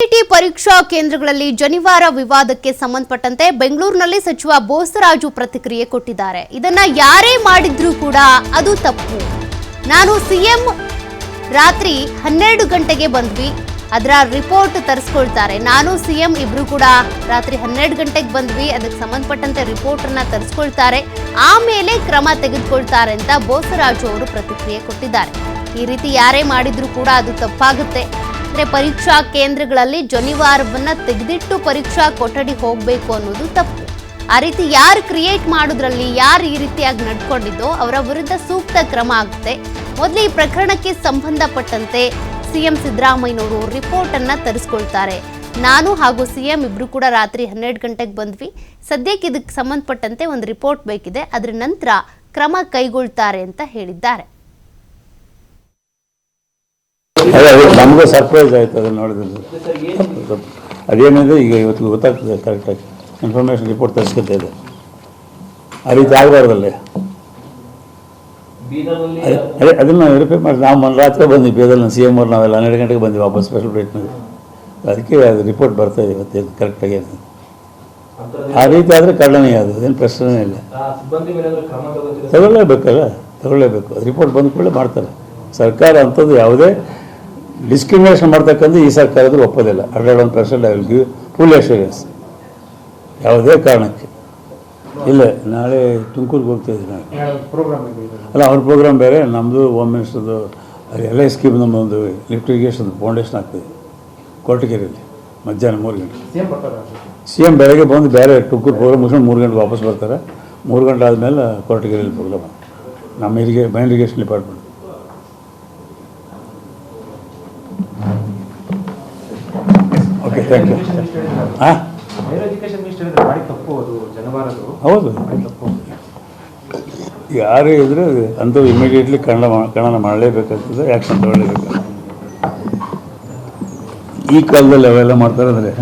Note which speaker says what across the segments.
Speaker 1: City ಪರೀಕ್ಷಾ ಕೇಂದ್ರಗಳಲ್ಲಿ ಜನಿವಾರ ವಿವಾದಕ್ಕೆ ಸಂಬಂಧಪಟ್ಟಂತೆ ಬೆಂಗಳೂರಿನಲ್ಲಿ ಸಚಿವ ಬೋಸರಾಜು ಪ್ರತಿಕ್ರಿಯೆ ಕೊಟ್ಟಿದ್ದಾರೆ. ಇದನ್ನ ಯಾರೇ ಮಾಡಿದ್ರೂ ಕೂಡ ಅದು ತಪ್ಪು. ನಾನು ಸಿಎಂ ರಾತ್ರಿ 12 ಗಂಟೆಗೆ ಬಂದ್ವಿ, ಅದರ ರಿಪೋರ್ಟ್ ತರಿಸ್ಕೊಳ್ತಾರೆ. ನಾನು ಸಿಎಂ ಇಬ್ರು ಕೂಡ ರಾತ್ರಿ 12 ಗಂಟೆಗೆ ಬಂದ್ವಿ, ಅದಕ್ಕೆ ಸಂಬಂಧಪಟ್ಟಂತೆ ರಿಪೋರ್ಟ್ ಅನ್ನ ತರಿಸ್ಕೊಳ್ತಾರೆ, ಆಮೇಲೆ ಕ್ರಮ ತೆಗೆದುಕೊಳ್ತಾರೆ ಅಂತ ಬೋಸರಾಜು ಅವರು ಪ್ರತಿಕ್ರಿಯೆ ಕೊಟ್ಟಿದ್ದಾರೆ. ಈ ರೀತಿ ಯಾರೇ ಮಾಡಿದ್ರೂ ಕೂಡ ಅದು ತಪ್ಪಾಗುತ್ತೆ. ಪರೀಕ್ಷಾ ಕೇಂದ್ರಗಳಲ್ಲಿ ಜನಿವಾರವನ್ನ ತೆಗೆದಿಟ್ಟು ಪರೀಕ್ಷಾ ಕೊಠಡಿ ಹೋಗಬೇಕು ಅನ್ನೋದು ತಪ್ಪು. ಆ ರೀತಿ ಯಾರು ಕ್ರಿಯೇಟ್ ಮಾಡೋದ್ರಲ್ಲಿ ಯಾರು ಈ ರೀತಿಯಾಗಿ ನಡ್ಕೊಂಡಿದ್ದೋ ಅವರ ವಿರುದ್ಧ ಸೂಕ್ತ ಕ್ರಮ ಆಗುತ್ತೆ. ಮೊದಲು ಈ ಪ್ರಕರಣಕ್ಕೆ ಸಂಬಂಧಪಟ್ಟಂತೆ ಸಿಎಂ ಸಿದ್ದರಾಮಯ್ಯನವರು ರಿಪೋರ್ಟ್ ಅನ್ನ ತರಿಸ್ಕೊಳ್ತಾರೆ. ನಾನು ಹಾಗೂ ಸಿಎಂ ಇಬ್ರು ಕೂಡ ರಾತ್ರಿ 12 ಗಂಟೆಗೆ ಬಂದ್ವಿ, ಸದ್ಯಕ್ಕೆ ಇದಕ್ಕೆ ಸಂಬಂಧಪಟ್ಟಂತೆ ಒಂದು ರಿಪೋರ್ಟ್ ಬೇಕಿದೆ, ಅದರ ನಂತರ ಕ್ರಮ ಕೈಗೊಳ್ತಾರೆ ಅಂತ ಹೇಳಿದ್ದಾರೆ.
Speaker 2: ನಮಗೂ ಸರ್ಪ್ರೈಸ್ ಆಯ್ತು ಅದನ್ನು ನೋಡಿದ್ರೆ. ಅದೇನಿದೆ ಈಗ ಇವತ್ತು ಗೊತ್ತಾಗ್ತದೆ, ಕರೆಕ್ಟಾಗಿ ಇನ್ಫಾರ್ಮೇಷನ್ ರಿಪೋರ್ಟ್ ತರಿಸ್ಕೊತಾ ಇದೆ. ಆ ರೀತಿ ಆಗಬಾರ್ದಲ್ಲೇ, ಅದೇ ಅದನ್ನು ವೆರಿಫೈ ಮಾಡಿ. ನಾವು ರಾತ್ರಿ ಬಂದ್ವಿ ಬೇದಲ್ಲಿ ಸಿ ಎಮ್ ಅವ್ರು, ನಾವೆಲ್ಲ 12 ಗಂಟೆಗೆ ಬಂದ್ವಿ ವಾಪಸ್ ಸ್ಪೆಷಲ್ ಫ್ಲೈಟ್ನಲ್ಲಿ. ಅದಕ್ಕೆ ಅದು ರಿಪೋರ್ಟ್ ಬರ್ತಾ ಇದೆ ಇವತ್ತೇನು ಕರೆಕ್ಟಾಗಿ. ಆ ರೀತಿ ಆದರೆ ಕಳ್ಳನೇ, ಅದು ಅದೇನು ಪ್ರಶ್ನೆ ಇಲ್ಲ. ತಗೊಳ್ಳೇಬೇಕಲ್ಲ, ತಗೊಳ್ಳೇಬೇಕು. ಅದು ರಿಪೋರ್ಟ್ ಬಂದ ಕೂಡಲೇ ಮಾಡ್ತಾರೆ. ಸರ್ಕಾರ ಅಂಥದ್ದು ಯಾವುದೇ ಡಿಸ್ಕ್ರಿಮಿನೇಷನ್ ಮಾಡ್ತಕ್ಕಂಥ ಈ ಸರ್ಕಾರದಲ್ಲಿ ಒಪ್ಪೋದಿಲ್ಲ. 101% I will give full assurance. ಯಾವುದೇ ಕಾರಣಕ್ಕೆ ಇಲ್ಲ. ನಾಳೆ ತುಮಕೂರಿಗೆ ಹೋಗ್ತಾ ಇದ್ದೀವಿ ನಾವು. ಅಲ್ಲ, ಅವ್ರ ಪ್ರೋಗ್ರಾಮ್ ಬೇರೆ, ನಮ್ಮದು ಹೋಮ್ ಮಿನಿಸ್ಟರ್ದು ಎಲ್ಲ ಸ್ಕೀಮ್ ನಮ್ಮದೊಂದು ಲಿಫ್ಟಿಗೇಷನ್ ಫೌಂಡೇಶನ್ ಆಗ್ತದೆ ಕೊರಟಗೆರೆಯಲ್ಲಿ ಮಧ್ಯಾಹ್ನ 3 ಗಂಟೆ. ಸಿ ಎಮ್ ಬೆಳಗ್ಗೆ ಬಂದು ಬೇರೆ ತುಮಕೂರು ಪ್ರೋಗ್ರಾಮ್ ಮುಗಿಸ್ಕೊಂಡು 3 ಗಂಟೆಗೆ ವಾಪಸ್ ಬರ್ತಾರೆ. 3 ಗಂಟೆ ಆದಮೇಲೆ ಕೊರಟಗೆರೆಯಲ್ಲಿ ಪ್ರೋಗ್ರಾಮ್ ನಮ್ಮ main irrigation department. Okay, thank you. ಹಾಂ, ಹೌದು. ಯಾರೇ ಇದ್ದರೆ ಅಂಥವು ಇಮಿಡಿಯೇಟ್ಲಿ ಖಂಡನ ಮಾಡಲೇಬೇಕಾಗ್ತದೆ, ಆ್ಯಕ್ಷನ್ ತಗೊಳ್ಳೇಬೇಕಾಗ್ತದೆ. ಈ ಕಾಲದಲ್ಲಿ ಅವೆಲ್ಲ ಮಾಡ್ತಾರೆ ಅಂದರೆ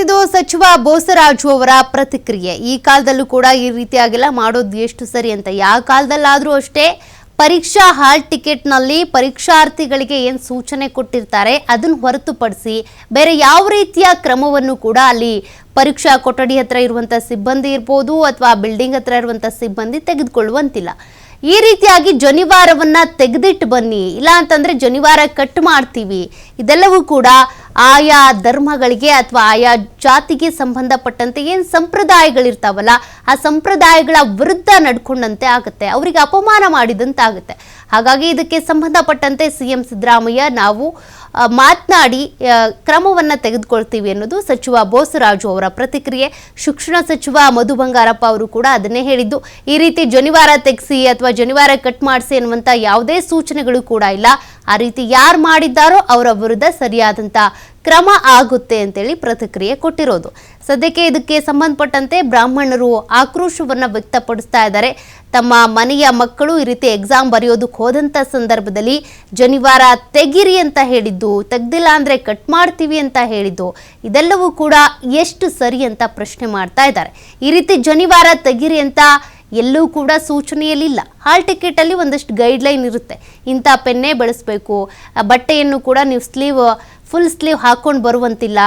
Speaker 1: ಇದು ಸಚಿವ ಬೋಸರಾಜು ಅವರ ಪ್ರತಿಕ್ರಿಯೆ. ಈ ಕಾಲದಲ್ಲೂ ಕೂಡ ಈ ರೀತಿಯಾಗೆಲ್ಲ ಮಾಡೋದು ಎಷ್ಟು ಸರಿ ಅಂತ. ಯಾವ ಕಾಲದಲ್ಲಾದರೂ ಅಷ್ಟೇ ಪರೀಕ್ಷಾ ಹಾಲ್ ಟಿಕೆಟ್ನಲ್ಲಿ ಪರೀಕ್ಷಾರ್ಥಿಗಳಿಗೆ ಏನು ಸೂಚನೆ ಕೊಟ್ಟಿರ್ತಾರೆ ಅದನ್ನು ಹೊರತುಪಡಿಸಿ ಬೇರೆ ಯಾವ ರೀತಿಯ ಕ್ರಮವನ್ನು ಕೂಡ ಅಲ್ಲಿ ಪರೀಕ್ಷಾ ಕೊಠಡಿ ಹತ್ರ ಇರುವಂಥ ಸಿಬ್ಬಂದಿ ಇರ್ಬೋದು ಅಥವಾ ಬಿಲ್ಡಿಂಗ್ ಹತ್ರ ಇರುವಂಥ ಸಿಬ್ಬಂದಿ ತೆಗೆದುಕೊಳ್ಳುವಂತಿಲ್ಲ. ಈ ರೀತಿಯಾಗಿ ಜನಿವಾರವನ್ನ ತೆಗೆದಿಟ್ಟು ಬನ್ನಿ, ಇಲ್ಲ ಅಂತಂದ್ರೆ ಜನಿವಾರ ಕಟ್ ಮಾಡ್ತೀವಿ, ಇದೆಲ್ಲವೂ ಕೂಡ ಆಯಾ ಧರ್ಮಗಳಿಗೆ ಅಥವಾ ಆಯಾ ಜಾತಿಗೆ ಸಂಬಂಧಪಟ್ಟಂತೆ ಏನು ಸಂಪ್ರದಾಯಗಳಿರ್ತಾವಲ್ಲ ಆ ಸಂಪ್ರದಾಯಗಳ ವಿರುದ್ಧ ನಡ್ಕೊಂಡಂತೆ ಆಗುತ್ತೆ, ಅವರಿಗೆ ಅಪಮಾನ ಮಾಡಿದಂತೆ ಆಗುತ್ತೆ. ಹಾಗಾಗಿ ಇದಕ್ಕೆ ಸಂಬಂಧಪಟ್ಟಂತೆ ಸಿಎಂ ಸಿದ್ದರಾಮಯ್ಯ ನಾವು ಮಾತನಾಡಿ ಕ್ರಮವನ್ನು ತೆಗೆದುಕೊಳ್ತೀವಿ ಅನ್ನೋದು ಸಚಿವ ಬೋಸರಾಜು ಅವರ ಪ್ರತಿಕ್ರಿಯೆ. ಶಿಕ್ಷಣ ಸಚಿವ ಮಧು ಬಂಗಾರಪ್ಪ ಅವರು ಕೂಡ ಅದನ್ನೇ ಹೇಳಿದ್ದು. ಈ ರೀತಿ ಜನಿವಾರ ತೆಗೆಸಿ ಅಥವಾ ಜನಿವಾರ ಕಟ್ ಮಾಡಿಸಿ ಅನ್ನುವಂಥ ಯಾವುದೇ ಸೂಚನೆಗಳು ಕೂಡ ಇಲ್ಲ. ಆ ರೀತಿ ಯಾರು ಮಾಡಿದ್ದಾರೋ ಅವರ ವಿರುದ್ಧ ಸರಿಯಾದಂಥ ಕ್ರಮ ಆಗುತ್ತೆ ಅಂತೇಳಿ ಪ್ರತಿಕ್ರಿಯೆ ಕೊಟ್ಟಿರೋದು. ಸದ್ಯಕ್ಕೆ ಇದಕ್ಕೆ ಸಂಬಂಧಪಟ್ಟಂತೆ ಬ್ರಾಹ್ಮಣರು ಆಕ್ರೋಶವನ್ನು ವ್ಯಕ್ತಪಡಿಸ್ತಾ ಇದ್ದಾರೆ. ತಮ್ಮ ಮನೆಯ ಮಕ್ಕಳು ಈ ರೀತಿ ಎಕ್ಸಾಮ್ ಬರೆಯೋದಕ್ಕೆ ಹೋದಂಥ ಸಂದರ್ಭದಲ್ಲಿ ಜನಿವಾರ ತೆಗಿರಿ ಅಂತ ಹೇಳಿದ್ದು, ತೆಗ್ದಿಲ್ಲ ಅಂದರೆ ಕಟ್ ಮಾಡ್ತೀವಿ ಅಂತ ಹೇಳಿದ್ದು, ಇದೆಲ್ಲವೂ ಕೂಡ ಎಷ್ಟು ಸರಿ ಅಂತ ಪ್ರಶ್ನೆ ಮಾಡ್ತಾ ಇದ್ದಾರೆ. ಈ ರೀತಿ ಜನಿವಾರ ತೆಗಿರಿ ಅಂತ ಎಲ್ಲೂ ಕೂಡ ಸೂಚನೆಯಲ್ಲಿಲ್ಲ. ಹಾಲ್ ಟಿಕೆಟಲ್ಲಿ ಒಂದಷ್ಟು ಗೈಡ್ಲೈನ್ ಇರುತ್ತೆ, ಇಂಥ ಪೆನ್ನೇ ಬಳಸಬೇಕು, ಬಟ್ಟೆಯನ್ನು ಕೂಡ ನೀವು ಫುಲ್ ಸ್ಲೀವ್ ಹಾಕೊಂಡು ಬರುವಂತಿಲ್ಲ,